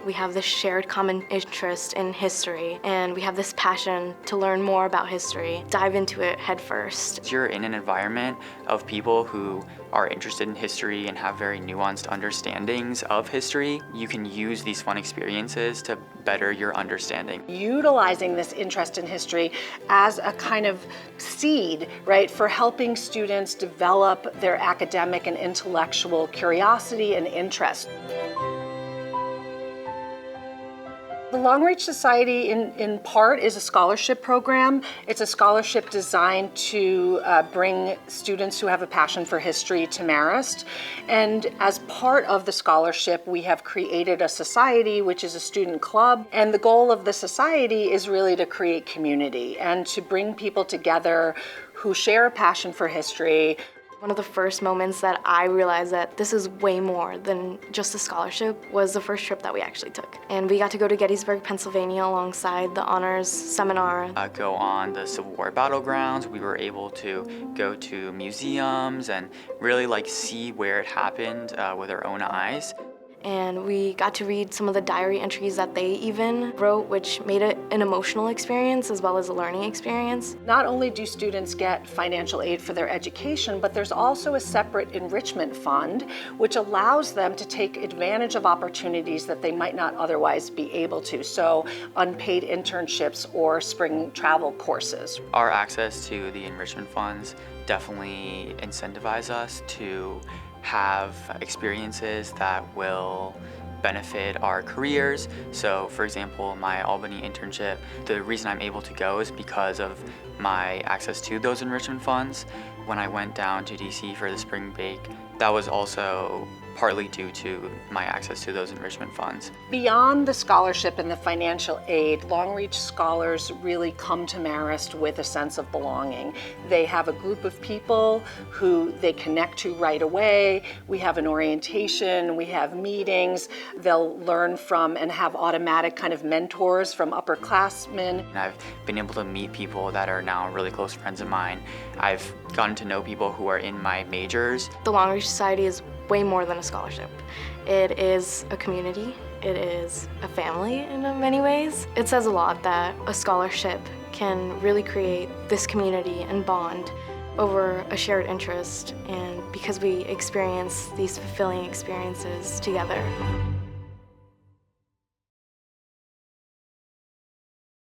we have this shared common interest in history, and we have this passion to learn more about history, dive into it head first. You're in an environment of people who are interested in history and have very nuanced understandings of history. You can use these fun experiences to better your understanding. Utilizing this interest in history as a kind of seed, right, for helping students develop their academic and intellectual curiosity and interest. The Long Reach Society in part is a scholarship program. It's a scholarship designed to bring students who have a passion for history to Marist. And as part of the scholarship, we have created a society, which is a student club. And the goal of the society is really to create community and to bring people together who share a passion for history. One of the first moments that I realized that this is way more than just a scholarship was the first trip that we actually took. And we got to go to Gettysburg, Pennsylvania alongside the honors seminar. Go on the Civil War battlegrounds. We were able to go to museums and really see where it happened with our own eyes. And we got to read some of the diary entries that they even wrote, which made it an emotional experience as well as a learning experience. Not only do students get financial aid for their education, but there's also a separate enrichment fund, which allows them to take advantage of opportunities that they might not otherwise be able to. So unpaid internships or spring travel courses. Our access to the enrichment funds definitely incentivize us to have experiences that will benefit our careers. So for example, my Albany internship, the reason I'm able to go is because of my access to those enrichment funds. When I went down to DC for the spring break, that was also partly due to my access to those enrichment funds. Beyond the scholarship and the financial aid, Long Reach scholars really come to Marist with a sense of belonging. They have a group of people who they connect to right away. We have an orientation, we have meetings. They'll learn from and have automatic kind of mentors from upperclassmen. And I've been able to meet people that are now really close friends of mine. I've gotten to know people who are in my majors. The Long Reach Society is way more than a scholarship. It is a community. It is a family in many ways. It says a lot that a scholarship can really create this community and bond over a shared interest, and because we experience these fulfilling experiences together.